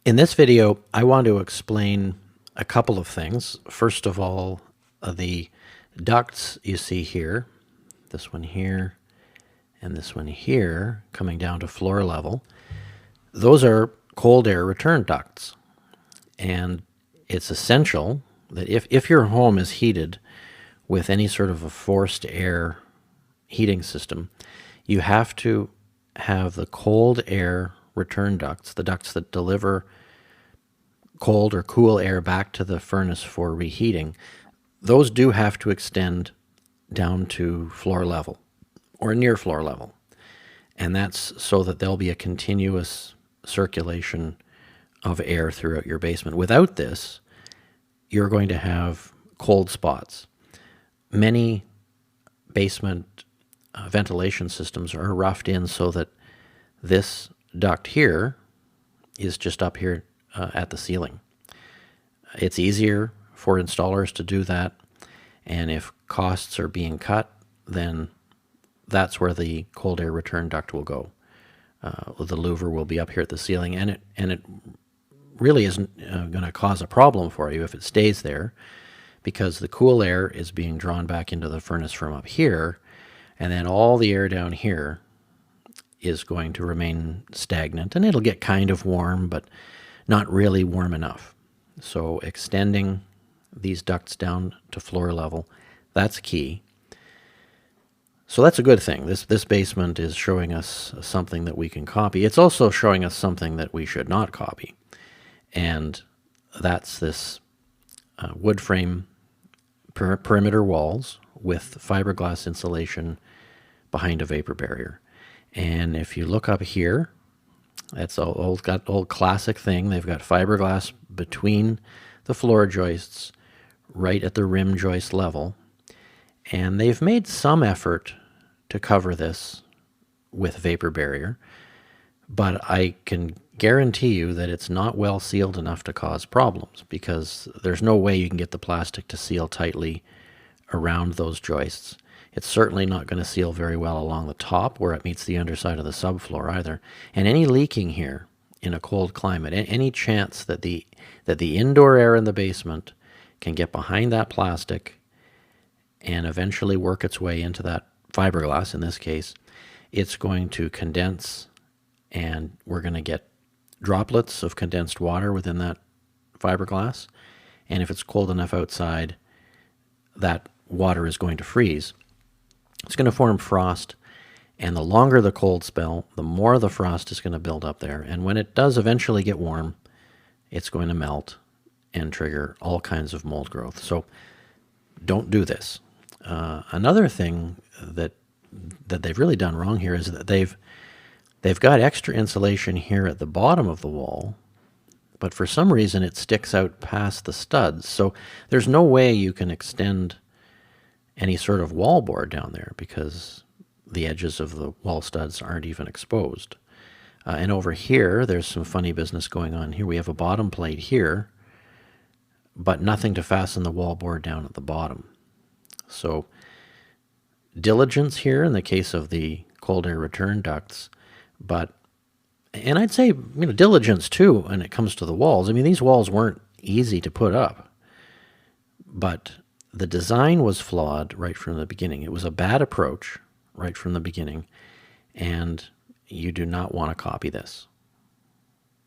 In this video, I want to explain a couple of things. First of all, the ducts you see here, this one here, and this one here, coming down to floor level, those are cold air return ducts. And it's essential that if your home is heated with any sort of a forced air heating system, you have to have the cold air return ducts, the ducts that deliver cold or cool air back to the furnace for reheating. Those do have to extend down to floor level or near floor level. And that's so that there'll be a continuous circulation of air throughout your basement. Without this, you're going to have cold spots. Many basement ventilation systems are roughed in so that this duct here is just up here at the ceiling. It's easier for installers to do that, and if costs are being cut, then that's where the cold air return duct will go. The louver will be up here at the ceiling, and it really isn't going to cause a problem for you if it stays there, because the cool air is being drawn back into the furnace from up here, and then all the air down here is going to remain stagnant, and it'll get kind of warm, but not really warm enough. So extending these ducts down to floor level, that's key. So that's a good thing. This basement is showing us something that we can copy. It's also showing us something that we should not copy. And that's this wood frame perimeter walls with fiberglass insulation behind a vapor barrier. And if you look up here, that's old classic thing. They've got fiberglass between the floor joists, right at the rim joist level. And they've made some effort to cover this with vapor barrier, but I can guarantee you that it's not well sealed enough to cause problems, because there's no way you can get the plastic to seal tightly around those joists. It's certainly not going to seal very well along the top where it meets the underside of the subfloor either. And any leaking here in a cold climate, any chance that the indoor air in the basement can get behind that plastic and eventually work its way into that fiberglass, in this case, it's going to condense, and we're going to get droplets of condensed water within that fiberglass. And if it's cold enough outside, that water is going to freeze. It's going to form frost, and the longer the cold spell, the more the frost is going to build up there. And when it does eventually get warm, it's going to melt and trigger all kinds of mold growth. So don't do this. Another thing that they've really done wrong here is that they've got extra insulation here at the bottom of the wall, but for some reason it sticks out past the studs. So there's no way you can extend any sort of wall board down there, because the edges of the wall studs aren't even exposed. And over here, there's some funny business going on here. We have a bottom plate here, but nothing to fasten the wall board down at the bottom. So diligence here in the case of the cold air return ducts, and I'd say diligence too when it comes to the walls. I mean, these walls weren't easy to put up, but the design was flawed right from the beginning. It was a bad approach right from the beginning, and you do not want to copy this.